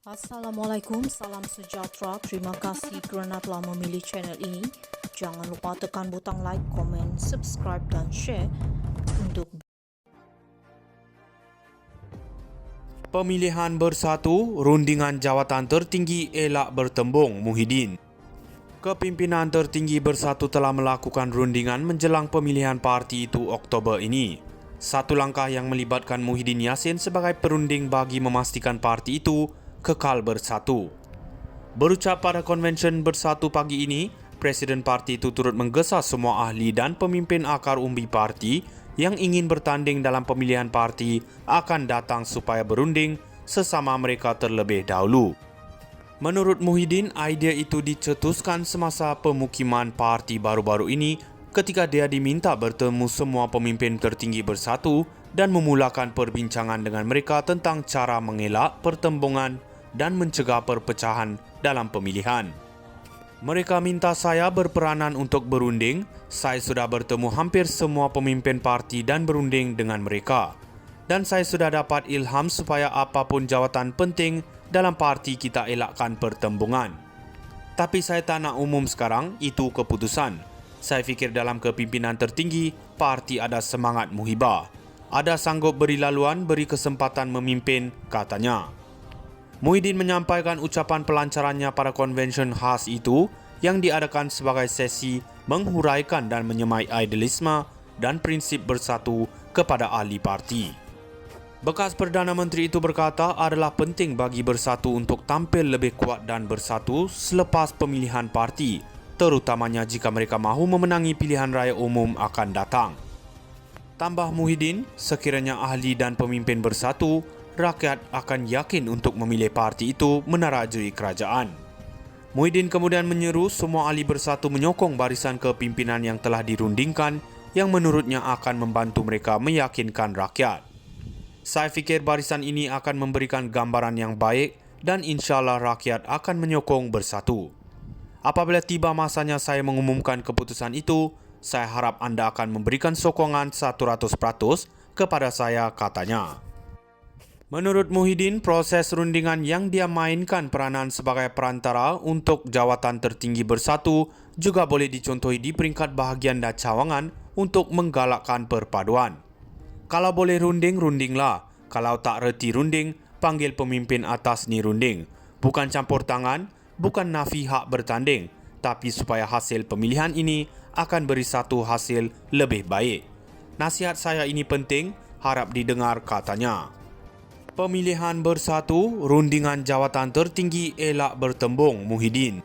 Assalamualaikum, salam sejahtera. Terima kasih kerana telah memilih channel ini. Jangan lupa tekan butang like, komen, subscribe dan share untuk Pemilihan bersatu, rundingan jawatan tertinggi elak bertembung, Muhyiddin. Kepimpinan tertinggi bersatu telah melakukan rundingan menjelang pemilihan parti itu Oktober ini. Satu langkah yang melibatkan Muhyiddin Yassin sebagai perunding bagi memastikan parti itu kekal bersatu. Berucap pada konvensyen bersatu pagi ini, Presiden parti itu turut menggesa semua ahli dan pemimpin akar umbi parti yang ingin bertanding dalam pemilihan parti akan datang supaya berunding sesama mereka terlebih dahulu. Menurut Muhyiddin, idea itu dicetuskan semasa pemukiman parti baru-baru ini ketika dia diminta bertemu semua pemimpin tertinggi bersatu dan memulakan perbincangan dengan mereka tentang cara mengelak pertembungan dan mencegah perpecahan dalam pemilihan. Mereka minta saya berperanan untuk berunding. Saya sudah bertemu hampir semua pemimpin parti dan berunding dengan mereka. Dan saya sudah dapat ilham supaya apapun jawatan penting dalam parti kita elakkan pertembungan. Tapi saya tak nak umum sekarang, itu keputusan. Saya fikir dalam kepimpinan tertinggi, parti ada semangat muhibah. Ada sanggup beri laluan, beri kesempatan memimpin, katanya. Muhyiddin menyampaikan ucapan pelancarannya pada konvensyen khas itu yang diadakan sebagai sesi menghuraikan dan menyemai idealisme dan prinsip bersatu kepada ahli parti. Bekas Perdana Menteri itu berkata adalah penting bagi bersatu untuk tampil lebih kuat dan bersatu selepas pemilihan parti, terutamanya jika mereka mahu memenangi pilihan raya umum akan datang. Tambah Muhyiddin, sekiranya ahli dan pemimpin bersatu, rakyat akan yakin untuk memilih parti itu menarajui kerajaan. Muhyiddin kemudian menyeru semua ahli bersatu menyokong barisan kepimpinan yang telah dirundingkan yang menurutnya akan membantu mereka meyakinkan rakyat. Saya fikir barisan ini akan memberikan gambaran yang baik dan insyaAllah rakyat akan menyokong bersatu. Apabila tiba masanya saya mengumumkan keputusan itu, saya harap anda akan memberikan sokongan 100% kepada saya, katanya. Menurut Muhyiddin, proses rundingan yang dia mainkan peranan sebagai perantara untuk jawatan tertinggi bersatu juga boleh dicontohi di peringkat bahagian dan cawangan untuk menggalakkan perpaduan. Kalau boleh runding, rundinglah. Kalau tak reti runding, panggil pemimpin atas ni runding. Bukan campur tangan, bukan nafi hak bertanding, tapi supaya hasil pemilihan ini akan beri satu hasil lebih baik. Nasihat saya ini penting, harap didengar, katanya. Pemilihan bersatu, rundingan jawatan tertinggi elak bertembung, Muhyiddin.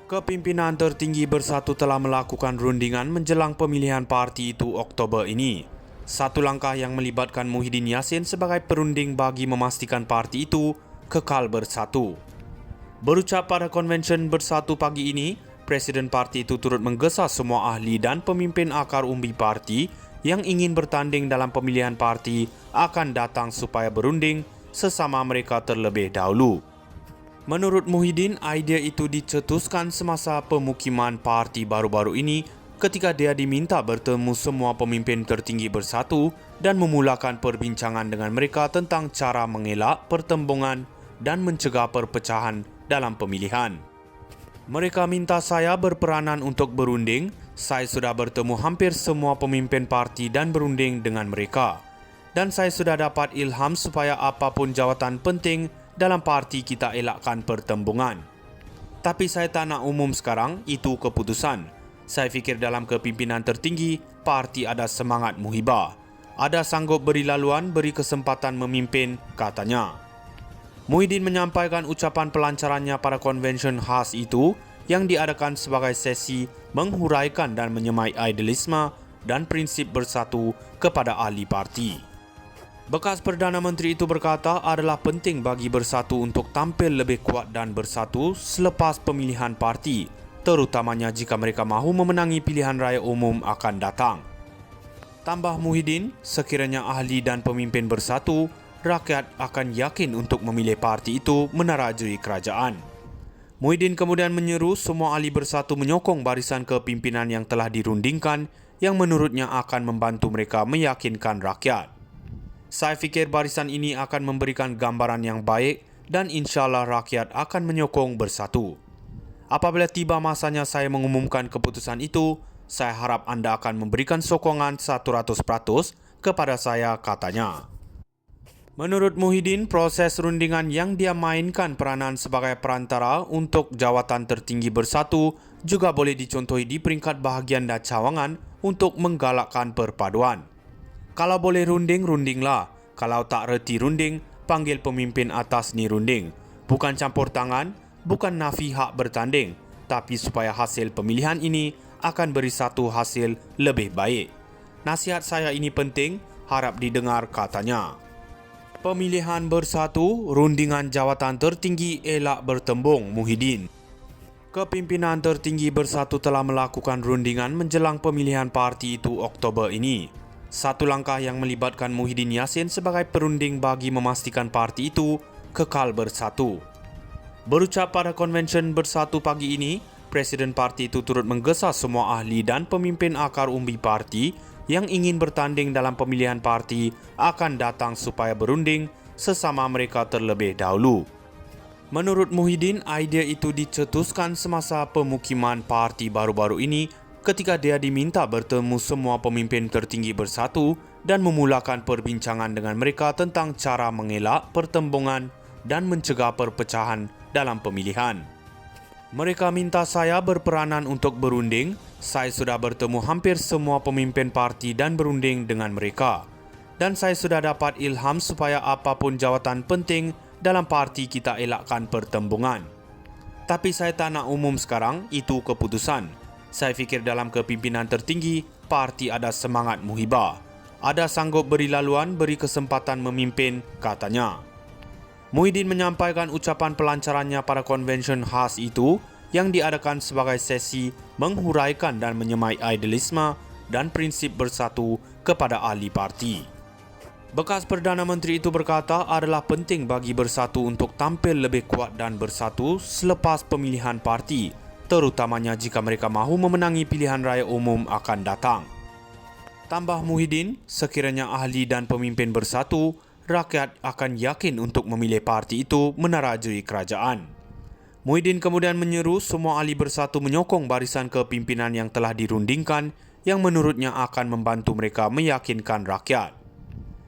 Kepimpinan tertinggi bersatu telah melakukan rundingan menjelang pemilihan parti itu Oktober ini. Satu langkah yang melibatkan Muhyiddin Yassin sebagai perunding bagi memastikan parti itu kekal bersatu. Berucap pada konvensyen bersatu pagi ini, Presiden parti itu turut menggesa semua ahli dan pemimpin akar umbi parti yang ingin bertanding dalam pemilihan parti akan datang supaya berunding sesama mereka terlebih dahulu. Menurut Muhyiddin, idea itu dicetuskan semasa pemukiman parti baru-baru ini ketika dia diminta bertemu semua pemimpin tertinggi bersatu dan memulakan perbincangan dengan mereka tentang cara mengelak pertembungan dan mencegah perpecahan dalam pemilihan. Mereka minta saya berperanan untuk berunding. Saya sudah bertemu hampir semua pemimpin parti dan berunding dengan mereka. Dan saya sudah dapat ilham supaya apapun jawatan penting dalam parti kita elakkan pertembungan. Tapi saya tak nak umum sekarang, itu keputusan. Saya fikir dalam kepimpinan tertinggi, parti ada semangat muhibah. Ada sanggup beri laluan, beri kesempatan memimpin, katanya. Muhyiddin menyampaikan ucapan pelancarannya pada konvensyen khas itu yang diadakan sebagai sesi menghuraikan dan menyemai idealisme dan prinsip bersatu kepada ahli parti. Bekas Perdana Menteri itu berkata adalah penting bagi bersatu untuk tampil lebih kuat dan bersatu selepas pemilihan parti, terutamanya jika mereka mahu memenangi pilihan raya umum akan datang. Tambah Muhyiddin, sekiranya ahli dan pemimpin bersatu, rakyat akan yakin untuk memilih parti itu menarajui kerajaan. Muhyiddin kemudian menyeru semua ahli bersatu menyokong barisan kepimpinan yang telah dirundingkan yang menurutnya akan membantu mereka meyakinkan rakyat. Saya fikir barisan ini akan memberikan gambaran yang baik dan insyaAllah rakyat akan menyokong bersatu. Apabila tiba masanya saya mengumumkan keputusan itu, saya harap anda akan memberikan sokongan 100% kepada saya, katanya. Menurut Muhyiddin, proses rundingan yang dia mainkan peranan sebagai perantara untuk jawatan tertinggi bersatu juga boleh dicontohi di peringkat bahagian dan cawangan untuk menggalakkan perpaduan. Kalau boleh runding, rundinglah. Kalau tak reti runding, panggil pemimpin atas ni runding. Bukan campur tangan, bukan nafi hak bertanding, tapi supaya hasil pemilihan ini akan beri satu hasil lebih baik. Nasihat saya ini penting, harap didengar, katanya. Pemilihan bersatu, rundingan jawatan tertinggi elak bertembung, Muhyiddin. Kepimpinan tertinggi bersatu telah melakukan rundingan menjelang pemilihan parti itu Oktober ini. Satu langkah yang melibatkan Muhyiddin Yassin sebagai perunding bagi memastikan parti itu kekal bersatu. Berucap pada konvensyen bersatu pagi ini, Presiden parti itu turut menggesa semua ahli dan pemimpin akar umbi parti yang ingin bertanding dalam pemilihan parti akan datang supaya berunding sesama mereka terlebih dahulu. Menurut Muhyiddin, idea itu dicetuskan semasa pemukiman parti baru-baru ini ketika dia diminta bertemu semua pemimpin tertinggi bersatu dan memulakan perbincangan dengan mereka tentang cara mengelak pertembungan dan mencegah perpecahan dalam pemilihan. Mereka minta saya berperanan untuk berunding. Saya sudah bertemu hampir semua pemimpin parti dan berunding dengan mereka. Dan saya sudah dapat ilham supaya apapun jawatan penting dalam parti kita elakkan pertembungan. Tapi saya tak nak umum sekarang, itu keputusan. Saya fikir dalam kepimpinan tertinggi, parti ada semangat muhibah. Ada sanggup beri laluan, beri kesempatan memimpin, katanya. Muhyiddin menyampaikan ucapan pelancarannya pada konvensyen khas itu yang diadakan sebagai sesi menghuraikan dan menyemai idealisme dan prinsip bersatu kepada ahli parti. Bekas Perdana Menteri itu berkata adalah penting bagi bersatu untuk tampil lebih kuat dan bersatu selepas pemilihan parti, terutamanya jika mereka mahu memenangi pilihan raya umum akan datang. Tambah Muhyiddin, sekiranya ahli dan pemimpin bersatu, rakyat akan yakin untuk memilih parti itu menerajui kerajaan. Muhyiddin kemudian menyeru semua ahli bersatu menyokong barisan kepimpinan yang telah dirundingkan yang menurutnya akan membantu mereka meyakinkan rakyat.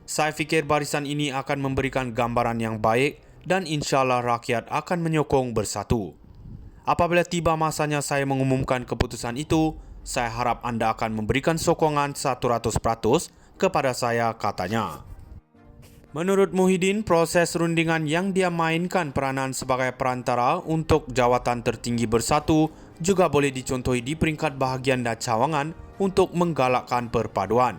Saya fikir barisan ini akan memberikan gambaran yang baik dan insyaAllah rakyat akan menyokong bersatu. Apabila tiba masanya saya mengumumkan keputusan itu, saya harap anda akan memberikan sokongan 100% kepada saya, katanya. Menurut Muhyiddin, proses rundingan yang dia mainkan peranan sebagai perantara untuk jawatan tertinggi bersatu juga boleh dicontohi di peringkat bahagian dan cawangan untuk menggalakkan perpaduan.